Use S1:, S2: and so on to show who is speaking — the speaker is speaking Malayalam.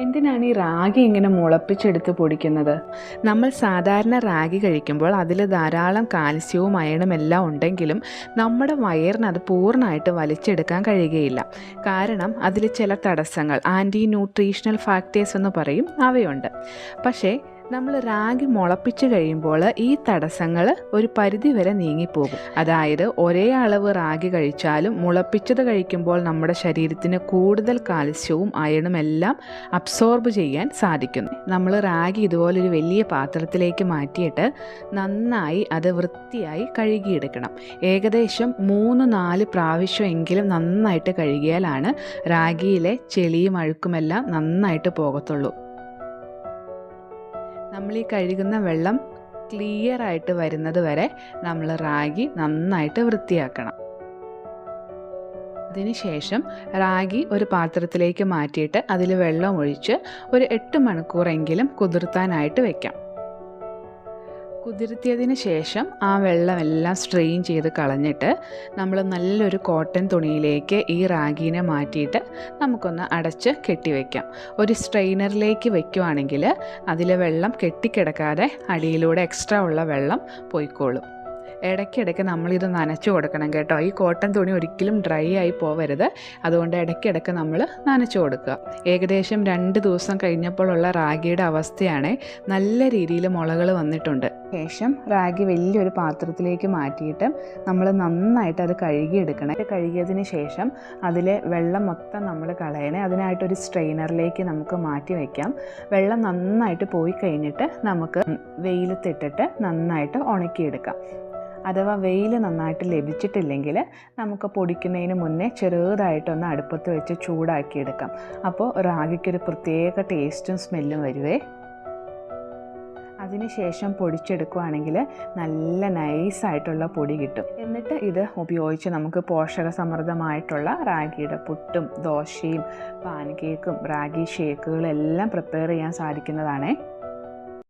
S1: എന്തിനാണ് ഈ റാഗി ഇങ്ങനെ മുളപ്പിച്ചെടുത്ത് പൊടിക്കുന്നത്? നമ്മൾ സാധാരണ റാഗി കഴിക്കുമ്പോൾ അതിൽ ധാരാളം കാൽസ്യവും അയണും എല്ലാം ഉണ്ടെങ്കിലും നമ്മുടെ വയറിന് അത് പൂർണ്ണമായിട്ട് വലിച്ചെടുക്കാൻ കഴിയുകയില്ല. കാരണം അതിൽ ചില തടസ്സങ്ങൾ, ആൻറ്റി ന്യൂട്രീഷണൽ ഫാക്ടേഴ്സ് എന്ന് പറയും, അവയുണ്ട്. പക്ഷേ നമ്മൾ റാഗി മുളപ്പിച്ച് കഴിയുമ്പോൾ ഈ തടസ്സങ്ങൾ ഒരു പരിധി വരെ നീങ്ങിപ്പോകും. അതായത് ഒരേ അളവ് റാഗി കഴിച്ചാലും മുളപ്പിച്ചത് കഴിക്കുമ്പോൾ നമ്മുടെ ശരീരത്തിന് കൂടുതൽ കാൽസ്യവും അയണും എല്ലാം അബ്സോർബ് ചെയ്യാൻ സാധിക്കുന്നു. നമ്മൾ റാഗി ഇതുപോലൊരു വലിയ പാത്രത്തിലേക്ക് മാറ്റിയിട്ട് നന്നായി അത് വൃത്തിയായി കഴുകിയെടുക്കണം. ഏകദേശം 3-4 പ്രാവശ്യമെങ്കിലും നന്നായിട്ട് കഴുകിയാലാണ് റാഗിയിലെ ചെളിയും അഴുക്കുമെല്ലാം നന്നായിട്ട് പോകത്തുള്ളൂ. നമ്മൾ ഈ കഴുകുന്ന വെള്ളം ക്ലിയർ ആയിട്ട് വരുന്നത് വരെ നമ്മൾ റാഗി നന്നായിട്ട് വൃത്തിയാക്കണം. അതിനുശേഷം റാഗി ഒരു പാത്രത്തിലേക്ക് മാറ്റിയിട്ട് അതിൽ വെള്ളം ഒഴിച്ച് ഒരു 8 മണിക്കൂറെങ്കിലും കുതിർത്താനായിട്ട് വെക്കാം. കുതിർത്തിയതിന് ശേഷം ആ വെള്ളമെല്ലാം സ്ട്രെയിൻ ചെയ്ത് കളഞ്ഞിട്ട് നമ്മൾ നല്ലൊരു കോട്ടൺ തുണിയിലേക്ക് ഈ റാഗീനെ മാറ്റിയിട്ട് നമുക്കൊന്ന് അടച്ച് കെട്ടിവെക്കാം. ഒരു സ്ട്രെയിനറിലേക്ക് വെക്കുവാണെങ്കിൽ അതിൽ വെള്ളം കെട്ടിക്കിടക്കാതെ അടിയിലൂടെ എക്സ്ട്രാ ഉള്ള വെള്ളം പോയിക്കോളും. ഇടയ്ക്കിടയ്ക്ക് നമ്മളിത് നനച്ചു കൊടുക്കണം കേട്ടോ. ഈ കോട്ടൺ തുണി ഒരിക്കലും ഡ്രൈ ആയി പോവരുത്. അതുകൊണ്ട് ഇടയ്ക്കിടയ്ക്ക് നമ്മൾ നനച്ചു കൊടുക്കുക. ഏകദേശം 2 ദിവസം കഴിഞ്ഞപ്പോഴുള്ള റാഗിയുടെ അവസ്ഥയാണ് നല്ല രീതിയിൽ മുളകൾ വന്നിട്ടുണ്ട്. ശേഷം റാഗി വലിയൊരു പാത്രത്തിലേക്ക് മാറ്റിയിട്ട് നമ്മൾ നന്നായിട്ട് അത് കഴുകിയെടുക്കണം. കഴുകിയതിന് ശേഷം അതിലെ വെള്ളം മൊത്തം നമ്മൾ കളയണേ. അതിനായിട്ടൊരു സ്ട്രെയിനറിലേക്ക് നമുക്ക് മാറ്റി വയ്ക്കാം. വെള്ളം നന്നായിട്ട് പോയി കഴിഞ്ഞിട്ട് നമുക്ക് വെയിലത്തിട്ടിട്ട് നന്നായിട്ട് ഉണക്കിയെടുക്കാം. അഥവാ വെയിൽ നന്നായിട്ട് ലഭിച്ചിട്ടില്ലെങ്കിൽ നമുക്ക് പൊടിക്കുന്നതിന് മുന്നേ ചെറുതായിട്ടൊന്ന് അടുപ്പത്ത് വെച്ച് ചൂടാക്കിയെടുക്കാം. അപ്പോൾ റാഗിക്കൊരു പ്രത്യേക ടേസ്റ്റും സ്മെല്ലും വരുവേ. അതിനുശേഷം പൊടിച്ചെടുക്കുകയാണെങ്കിൽ നല്ല നൈസായിട്ടുള്ള പൊടി കിട്ടും. എന്നിട്ട് ഇത് ഉപയോഗിച്ച് നമുക്ക് പോഷകസമൃദ്ധമായിട്ടുള്ള റാഗിയുടെ പുട്ടും ദോശയും പാൻ കേക്കും റാഗി ഷേക്കുകളും എല്ലാം പ്രിപ്പയർ ചെയ്യാൻ സാധിക്കുന്നതാണേ.